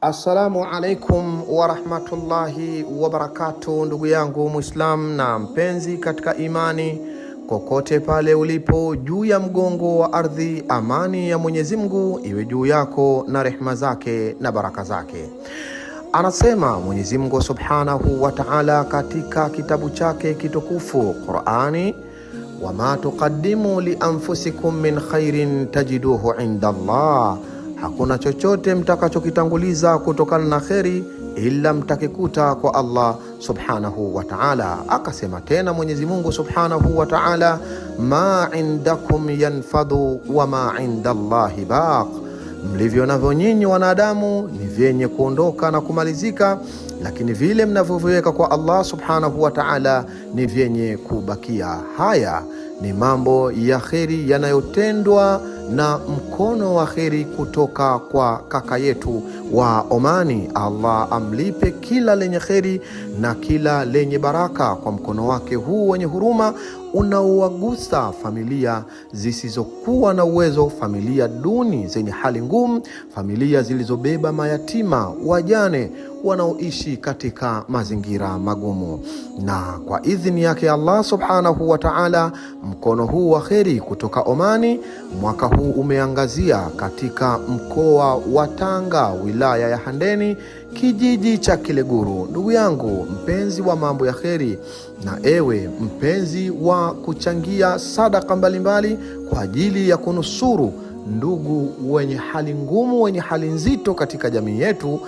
Assalamu alaikum wa rahmatullahi wa barakatuh, ndugu yangu Muislam na mpenzi katika imani, kokote pale ulipo juu ya mgongo wa ardhi, amani ya Mwenyezi Mungu iwe juu yako na rehema zake na baraka zake. Anasema Mwenyezi Mungu Subhanahu wa Ta'ala katika kitabu chake kitukufu Qur'ani, wama tuqaddimu li anfusikum min khairin tajiduhu inda Allah, hakuna chochote mtakachokitanguliza kutokana na kheri ila mtakikuta kwa Allah Subhanahu wa Ta'ala. Akasema tena Mwenyezi Mungu Subhanahu wa Ta'ala, ma indakum yanfadhu wa ma inda Allahi baq, mlivyo navyo nyinyi wanadamu ni vyenye kuondoka na kumalizika, lakini vile mnavyoviweka kwa Allah Subhanahu wa Ta'ala ni vyenye kubakia. Haya ni mambo ya kheri yanayotendwa na mkono wa kheri kutoka kwa kaka yetu wa Omani. Allah amlipe kila lenye kheri na kila lenye baraka kwa mkono wake huu wenye huruma unaowagusa familia zisizokuwa na uwezo, familia duni zenye hali ngumu, familia zilizobeba mayatima, wajane wanaoishi katika mazingira magumu. Na kwa idhini yake Allah Subhanahu wa Ta'ala, mkono huu wa kheri kutoka Omani mwaka huu umeangazia katika mkoa wa Tanga, wilaya ya Handeni, kijiji cha Kileguru. Ndugu yangu mpenzi wa mambo ya kheri, na ewe mpenzi wa kuchangia sadaka mbalimbali kwa ajili ya kunusuru ndugu wenye hali ngumu, wenye hali nzito katika jamii yetu,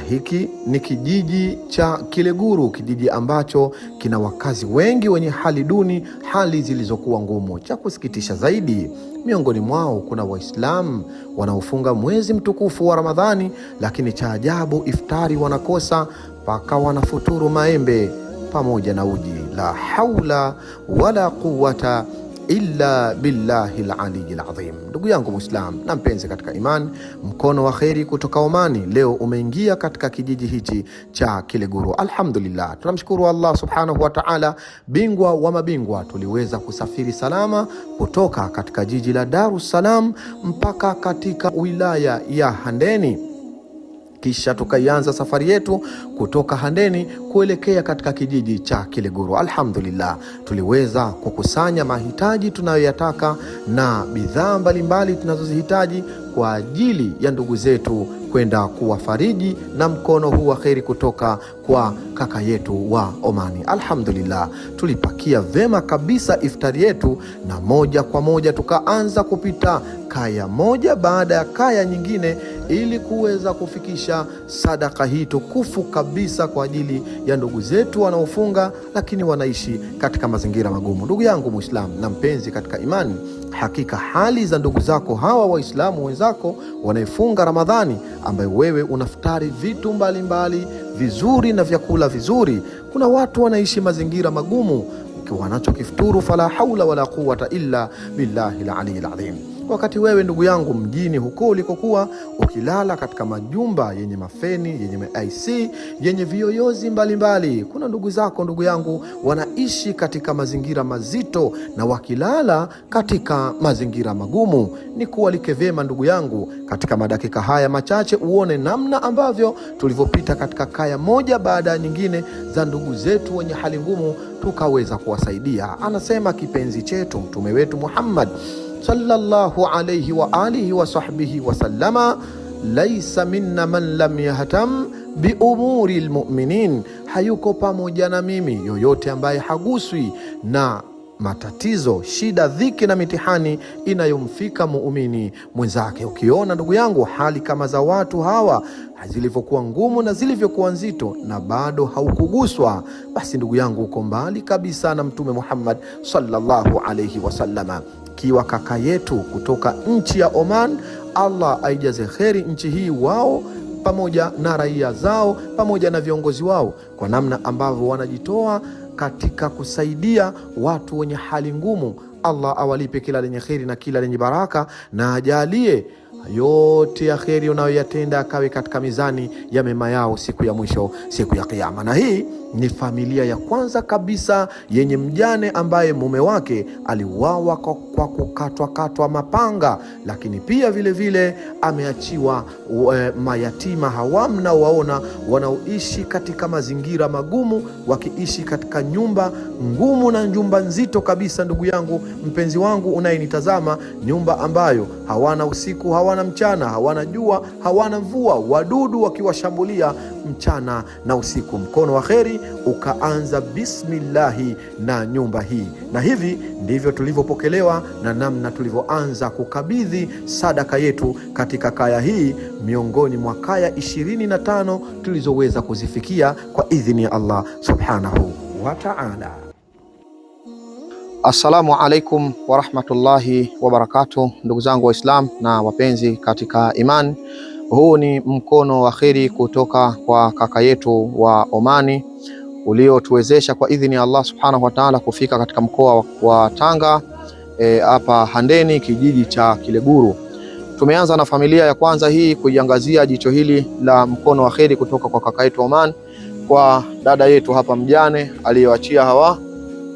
hiki ni kijiji cha Kileguru, kijiji ambacho kina wakazi wengi wenye hali duni, hali zilizokuwa ngumu. Cha kusikitisha zaidi, miongoni mwao kuna Waislamu wanaofunga mwezi mtukufu wa Ramadhani, lakini cha ajabu iftari wanakosa, mpaka wanafuturu maembe pamoja na uji. La haula wala quwwata illa billahi al-aliyyil azim. Ndugu yangu Muislam na mpenzi katika imani, mkono wa kheri kutoka Omani leo umeingia katika kijiji hichi cha Kileguru. Alhamdulillah, tunamshukuru Allah Subhanahu wa Ta'ala, bingwa wa mabingwa. Tuliweza kusafiri salama kutoka katika jiji la Dar es Salaam mpaka katika wilaya ya Handeni, kisha tukaianza safari yetu kutoka Handeni kuelekea katika kijiji cha Kileguru. Alhamdulillah, tuliweza kukusanya mahitaji tunayoyataka na bidhaa mbalimbali tunazozihitaji kwa ajili ya ndugu zetu kwenda kuwafariji na mkono huu wa kheri kutoka kwa kaka yetu wa Omani. Alhamdulillah, tulipakia vema kabisa iftari yetu, na moja kwa moja tukaanza kupita kaya moja baada ya kaya nyingine ili kuweza kufikisha sadaka hii tukufu kabisa kwa ajili ya ndugu zetu wanaofunga lakini wanaishi katika mazingira magumu. Ndugu yangu Muislamu na mpenzi katika imani, hakika hali za ndugu zako hawa Waislamu wenzako wanaefunga Ramadhani, ambaye wewe unaftari vitu mbalimbali vizuri na vyakula vizuri, kuna watu wanaishi mazingira magumu, wanachokifuturu fala haula wala quwwata illa billahi al-aliyyil azim. Wakati wewe ndugu yangu mjini huko ulikokuwa ukilala katika majumba yenye mafeni, yenye IC, yenye viyoyozi mbalimbali, kuna ndugu zako ndugu yangu wanaishi katika mazingira mazito na wakilala katika mazingira magumu. Ni kualike vema ndugu yangu katika madakika haya machache uone namna ambavyo tulivyopita katika kaya moja baada ya nyingine za ndugu zetu wenye hali ngumu, tukaweza kuwasaidia. Anasema kipenzi chetu mtume wetu Muhammad sallallahu alayhi wa alihi wa sahbihi wa sallama, laisa minna man lam yahtam bi umuri almu'minin, hayuko pamoja na mimi yoyote ambaye haguswi na matatizo, shida, dhiki na mitihani inayomfika muumini mwenzake. Ukiona ndugu yangu hali kama za watu hawa zilivyokuwa ngumu na zilivyokuwa nzito na bado haukuguswa, basi ndugu yangu uko mbali kabisa na mtume Muhammad sallallahu alayhi wasallama. Kiwa kaka yetu kutoka nchi ya Oman, Allah aijaze kheri nchi hii, wao pamoja na raia zao pamoja na viongozi wao, kwa namna ambavyo wanajitoa katika kusaidia watu wenye hali ngumu. Allah awalipe kila lenye kheri na kila lenye baraka, na ajalie yote ya kheri unayoyatenda akawe katika mizani ya mema yao siku ya mwisho, siku ya Kiyama. Na hii ni familia ya kwanza kabisa yenye mjane ambaye mume wake aliuawa kwa kukatwa mapanga, lakini pia vile vile ameachiwa mayatima hawa mnaowaona wanaoishi katika mazingira magumu, wakiishi katika nyumba ngumu na nyumba nzito kabisa. Ndugu yangu mpenzi wangu unayenitazama, nyumba ambayo hawana usiku, hawana mchana, hawana jua, hawana mvua, wadudu wakiwashambulia mchana na usiku. Mkono wa kheri ukaanza bismillahi na nyumba hii, na hivi ndivyo tulivyopokelewa na namna tulivyoanza kukabidhi sadaka yetu katika kaya hii, miongoni mwa kaya 25 tulizoweza kuzifikia kwa idhini ya Allah subhanahu wa ta'ala. Assalamu alaikum wa rahmatullahi wa barakatuh, ndugu zangu Waislamu na wapenzi katika imani. Huu ni mkono wa kheri kutoka kwa kaka yetu wa Omani uliotuwezesha kwa idhini ya Allah subhanahu wa ta'ala kufika katika mkoa wa Tanga, hapa Handeni, kijiji cha Kileguru. Tumeanza na familia ya kwanza hii kuiangazia jicho hili la mkono wa kheri kutoka kwa kaka yetu Oman, kwa dada yetu hapa mjane aliyoachia hawa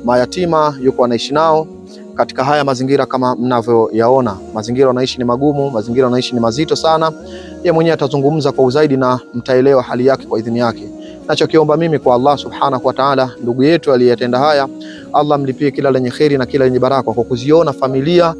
mayatima, yuko anaishi nao katika haya mazingira kama mnavyoyaona. Mazingira wanaishi ni magumu, mazingira wanaishi ni mazito sana. Yeye mwenyewe atazungumza kwa uzaidi na mtaelewa hali yake kwa idhini yake. Nachokiomba mimi kwa Allah subhanahu wa ta'ala, ndugu yetu aliyetenda haya, Allah mlipie kila lenye kheri na kila lenye baraka, kwa kuziona familia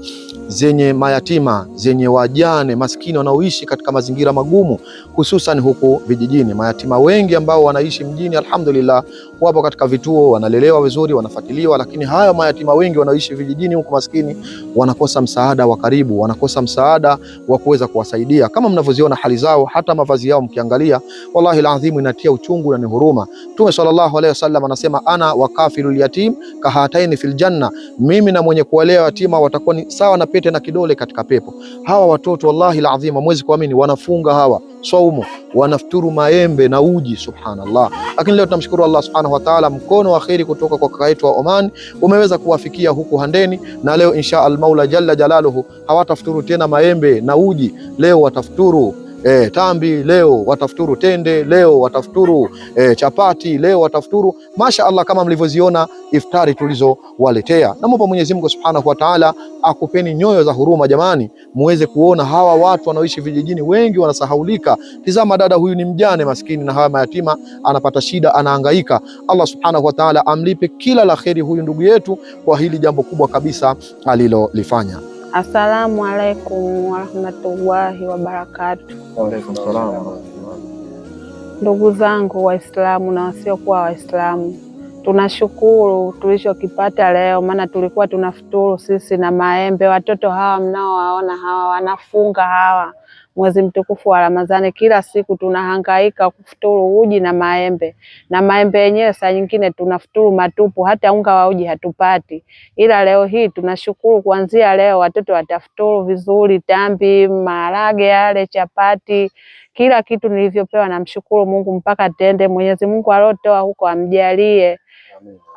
zenye mayatima, zenye wajane maskini wanaoishi katika mazingira magumu, hususan huku vijijini. Mayatima wengi ambao wanaishi mjini, alhamdulillah, wapo katika vituo, wanalelewa vizuri, wanafuatiliwa, lakini haya mayatima wengi wanaoishi vijijini huku maskini wanakosa msaada wa karibu, wanakosa msaada wa kuweza kuwasaidia. Kama mnavyoziona hali zao, hata mavazi yao mkiangalia, wallahi alazim inatia uchungu na ni huruma. Mtume sallallahu alaihi wasallam anasema, ana wa kafilul yatim kahataini fil janna, mimi na mwenye kuwalea yatima watakuwa ni sawa na pete na kidole katika pepo. Hawa watoto wallahi alazim, mwezi kuamini, wanafunga hawa saumu, wanafuturu maembe na uji, subhanallah. Lakini leo tunamshukuru Allah subhanahu wa ta'ala, mkono wa kheri kutoka kwa kaka yetu wa Oman umeweza kuwafikia huku Handeni, na leo insha al-Maula jalla jalaluhu hawatafuturu tena maembe na uji, leo watafuturu tambi, leo watafuturu tende, leo watafuturu chapati, leo watafuturu masha Allah, kama mlivyoziona iftari tulizowaletea. Na Mungu Mwenyezi Mungu Subhanahu wa Ta'ala akupeni nyoyo za huruma jamani, muweze kuona hawa watu wanaoishi vijijini wengi wanasahaulika. Tizama, dada huyu ni mjane maskini na hawa mayatima, anapata shida, anahangaika. Allah Subhanahu wa Ta'ala amlipe kila la kheri huyu ndugu yetu kwa hili jambo kubwa kabisa alilolifanya. Assalamu alaikum warahmatullahi wabarakatuh. Wa alaikum salaam. Ndugu zangu Waislamu na wasiokuwa Waislamu, tunashukuru tulichokipata leo, maana tulikuwa tunafuturu sisi na maembe. Watoto hawa mnaowaona hawa wanafunga hawa mwezi mtukufu wa Ramadhani, kila siku tunahangaika kufuturu uji na maembe, na maembe yenyewe saa nyingine tunafuturu matupu, hata unga wa uji hatupati. Ila leo hii tunashukuru, kuanzia leo watoto watafuturu vizuri, tambi, maharage yale, chapati, kila kitu nilivyopewa. Namshukuru Mungu mpaka tende. Mwenyezi Mungu aliotoa huko amjalie,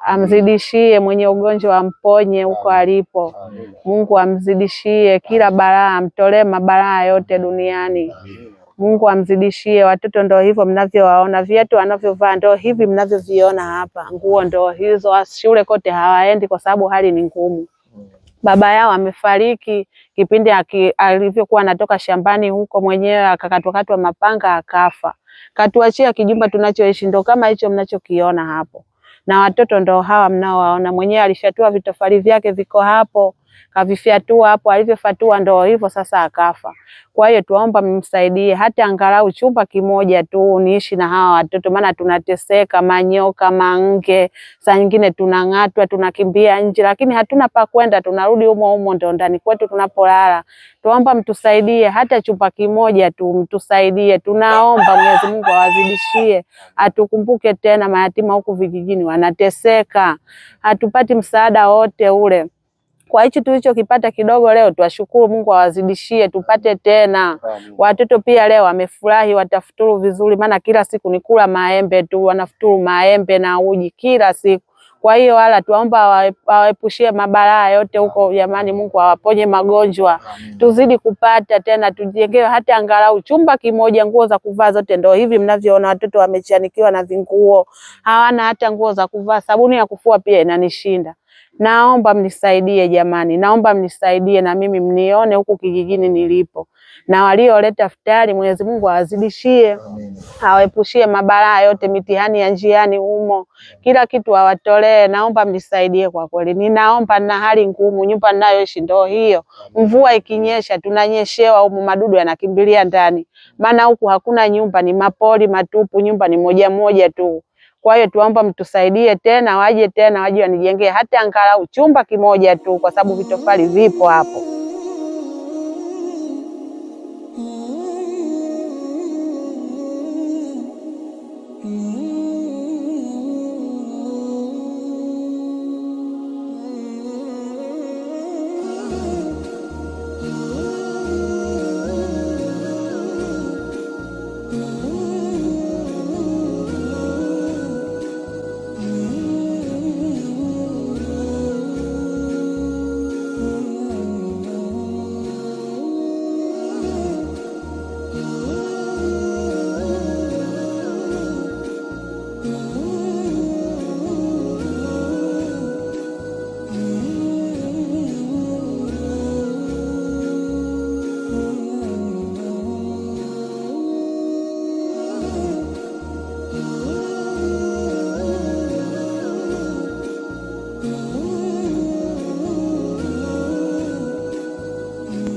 amzidishie, mwenye ugonjwa amponye huko alipo. Mungu amzidishie kila balaa, amtolee mabalaa yote duniani. Mungu amzidishie. Watoto ndio hivyo mnavyowaona, viatu wanavyovaa ndio hivi mnavyoviona hapa, nguo ndio hizo. Shule kote hawaendi kwa sababu hali ni ngumu. Baba yao amefariki kipindi alivyokuwa anatoka shambani huko, mwenyewe akakatwa mapanga akafa. Katuachia kijumba tunachoishi ndio kama hicho mnachokiona hapo, na watoto ndo hawa mnaowaona. Mwenyewe alifyatua vitofali vyake viko hapo, kavifyatua hapo, alivyofatua ndo hivyo sasa akafa. Kwa hiyo tuomba msaidie hata angalau chumba kimoja tu niishi na hawa watoto, maana tunateseka, manyoka, mange, saa nyingine tunang'atwa, tunakimbia nje, lakini hatuna pa kwenda, tunarudi humo ndo ndani kwetu tunapolala. Tuomba mtusaidie hata chumba kimoja tu, mtusaidie, tunaomba. Mwenyezi Mungu awazidishie, atukumbuke tena. Mayatima huku vijijini wanateseka, hatupati msaada wote ule. Kwa hichi tulichokipata kidogo leo, tuwashukuru Mungu awazidishie tupate tena. Watoto pia leo wamefurahi, watafuturu vizuri, maana kila siku ni kula maembe tu, wanafuturu maembe na uji kila siku. Kwa hiyo wala tuomba waepushie mabalaa yote huko jamani. Mungu awaponye magonjwa, tuzidi kupata tena, tujengewe hata angalau chumba kimoja, nguo za kuvaa zote ndio hivi mnavyoona watoto wamechanikiwa na vinguo, hawana hata nguo za kuvaa, sabuni ya kufua pia inanishinda. Naomba mnisaidie jamani, naomba mnisaidie na mimi mnione huku kijijini nilipo, na walioleta futari Mwenyezi Mungu awazidishie, awaepushie mabalaa yote, mitihani ya njiani humo, kila kitu awatolee. Naomba mnisaidie kwa kweli, ninaomba, na hali ngumu, nyumba ninayoishi ndio hiyo, mvua ikinyesha tunanyeshewa humu, madudu yanakimbilia ndani, maana huku hakuna nyumba, ni mapori matupu, nyumba ni moja moja tu. Kwa hiyo tuomba mtusaidie tena, waje wanijengee hata angalau chumba kimoja tu, kwa sababu vitofali vipo hapo.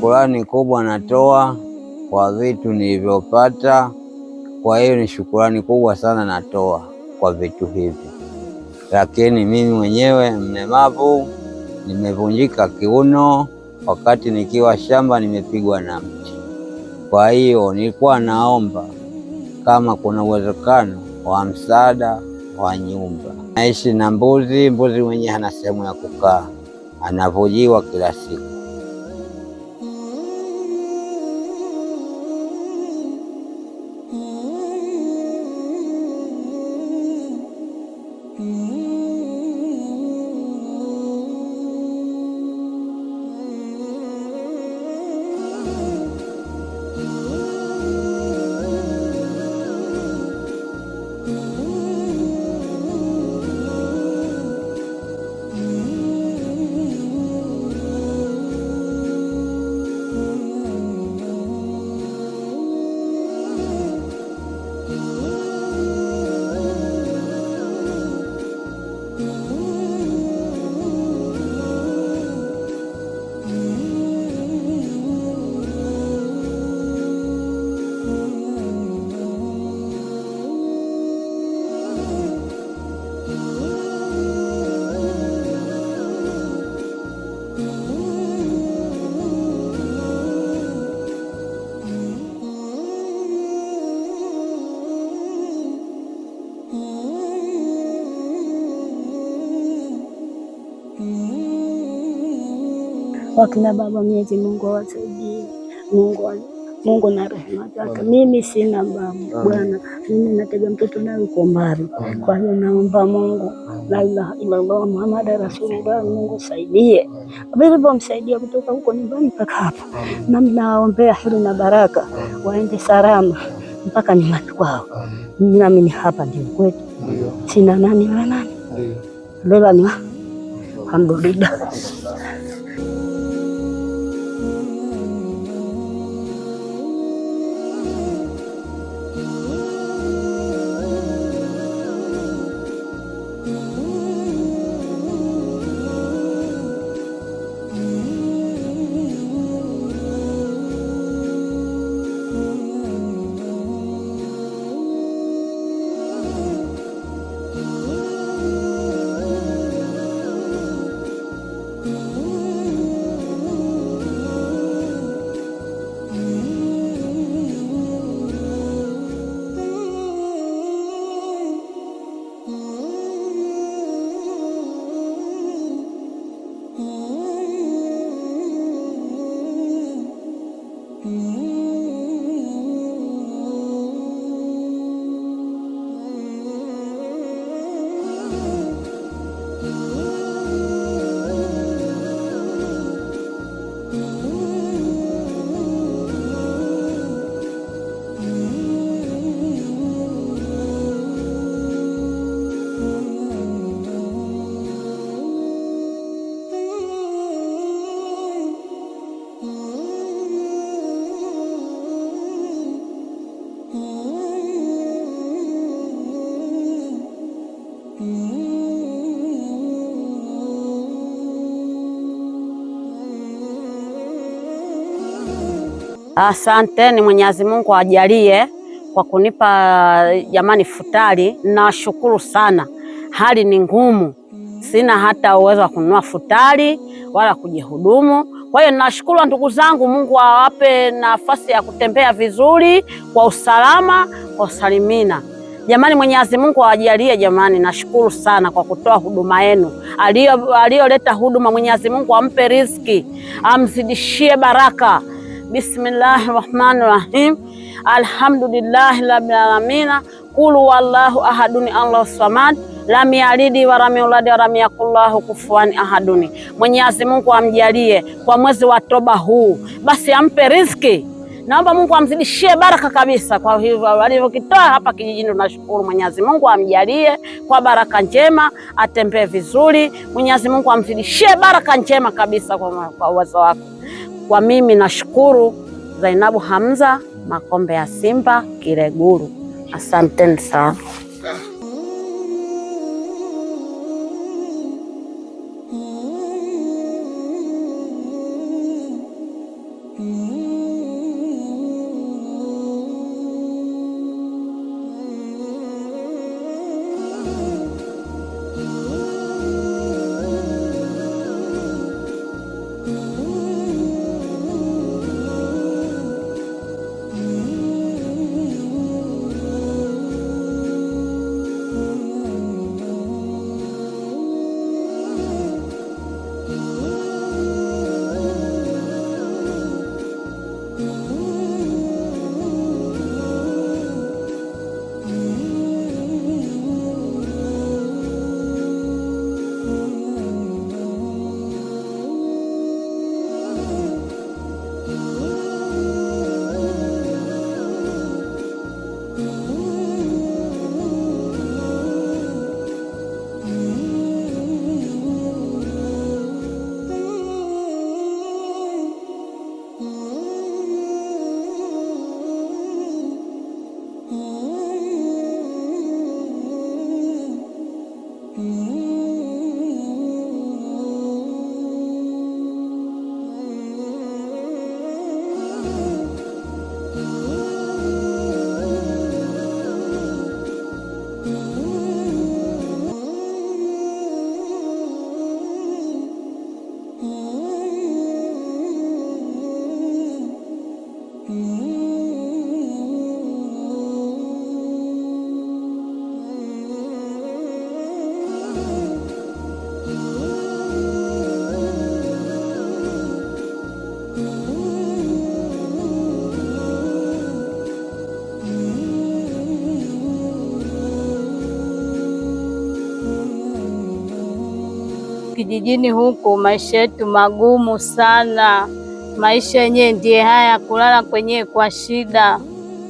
Shukurani kubwa natoa kwa vitu nilivyopata. Kwa hiyo ni shukurani kubwa sana natoa kwa vitu hivi, lakini mimi mwenyewe mlemavu, nimevunjika kiuno wakati nikiwa shamba, nimepigwa na mti. Kwa hiyo nilikuwa naomba kama kuna uwezekano wa msaada wa nyumba. Naishi na mbuzi mwenye hana sehemu ya kukaa, anavujiwa kila siku. Wakina baba, Mwenyezi Mungu awasaidie. Mungu na rehema zake. Mimi sina baba bwana, mimi natega mtoto naye uko mbali. Kwa hiyo naomba Mungu, la ilaha illallah Muhammad rasulullah, Mungu saidie vilivyomsaidia kutoka huko nyumbani mpaka hapa, na mnaombea heri na baraka, waende salama mpaka nyumbani kwao. Nami ni hapa ndio kwetu, sina nani wala nani. Lola ni alhamdulillah. Asanteni, Mwenyezi Mungu awajalie kwa kunipa jamani futari. Nawashukuru sana. Hali ni ngumu, sina hata uwezo wa kununua futari wala kujihudumu. Kwa hiyo nashukuru ndugu zangu, Mungu awape nafasi ya kutembea vizuri kwa usalama, kwa usalimina. Jamani, Mwenyezi Mungu awajalie jamani. Nashukuru sana kwa kutoa huduma yenu. Aliyoleta huduma, Mwenyezi Mungu ampe riziki, amzidishie baraka. Bismillahirrahmanirrahim. Alhamdulillahi rabbil alamin. Qul huwallahu ahadun Allahu samad. Lam yalid wa lam yulad wa lam yakul lahu kufuwan ahadun. Mwenyezi Mungu amjalie kwa mwezi wa toba huu, basi ampe riziki. Naomba Mungu amzidishie baraka kabisa. Kwa hivyo walivyokitoa hapa kijijini, tunashukuru. Mwenyezi Mungu amjalie kwa baraka njema, atembee vizuri. Mwenyezi Mungu amzidishie baraka njema kabisa kwa uwezo wako. Kwa mimi nashukuru. Zainabu Hamza, Makombe ya Simba, Kileguru. Asanteni sana. Kijijini huku maisha yetu magumu sana. Maisha yenyewe ndiye haya, kulala kwenyewe kwa shida.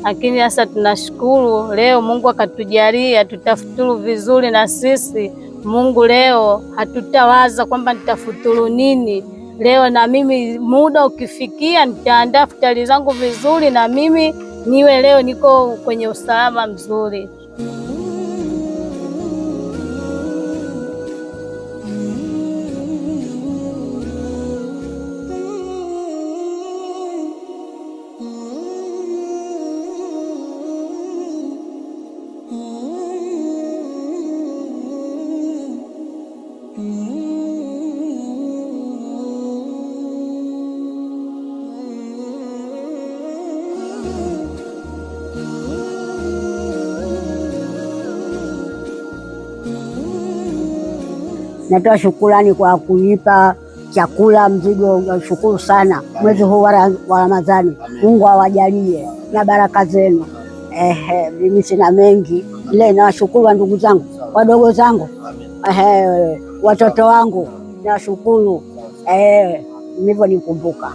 Lakini sasa tunashukuru leo Mungu akatujalia tutafuturu vizuri. Na sisi Mungu leo hatutawaza kwamba nitafuturu nini leo. Na mimi muda ukifikia nitaandaa futari zangu vizuri, na mimi niwe leo niko kwenye usalama mzuri. Natoa shukrani kwa kunipa chakula mzigo. Shukuru sana mwezi huu wa Ramadhani. Mungu awajalie na baraka zenu. Mimi sina mengi ile, nawashukuru ndugu zangu, wadogo zangu, watoto wangu, nawashukuru nilivyo nikumbuka.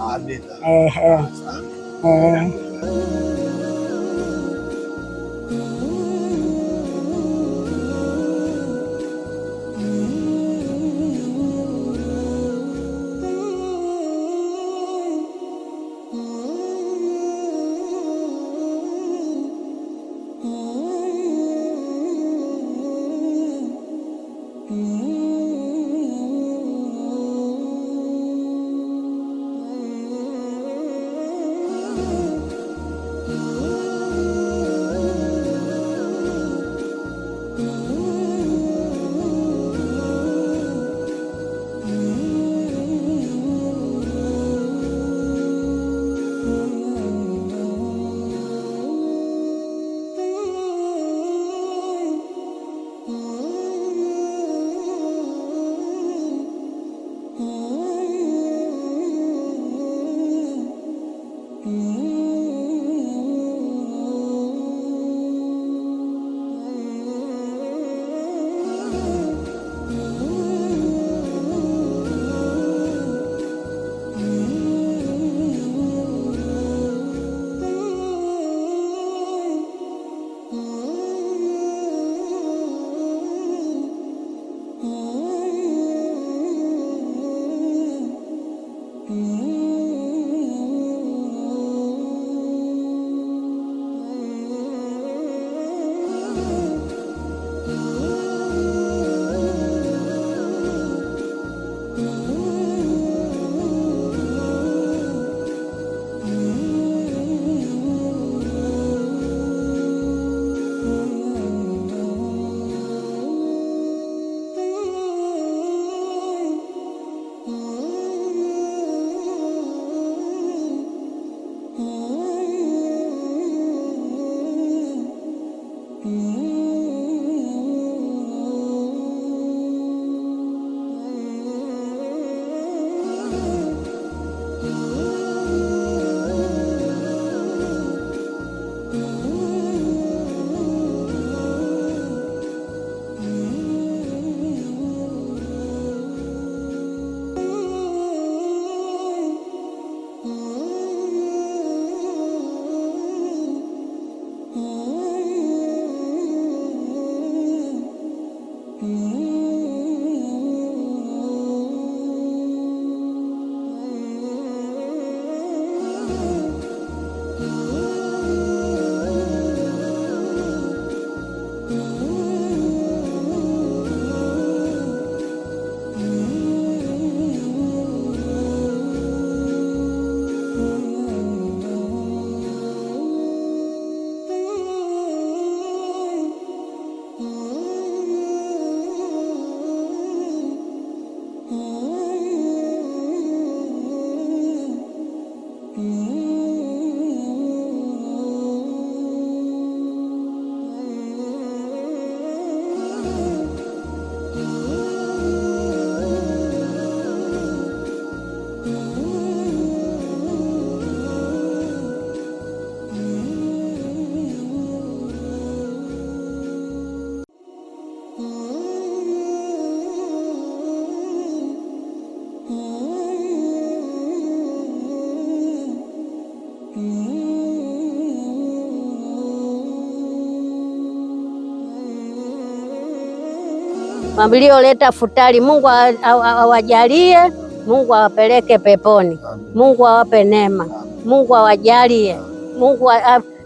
walioleta futari, Mungu awajalie, Mungu awapeleke peponi, Mungu awape neema, Mungu awajalie, Mungu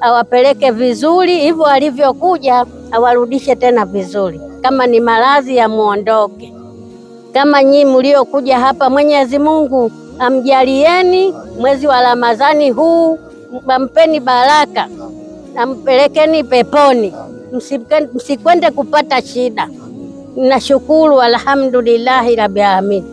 awapeleke vizuri hivyo alivyokuja, awarudishe tena vizuri. Kama ni maradhi yamuondoke. Kama nyinyi mliokuja hapa, Mwenyezi Mungu amjalieni mwezi wa Ramadhani huu, ampeni baraka, ampelekeni peponi, msikwende kupata shida. Nashukuru, alhamdulillahi rabbil alamin.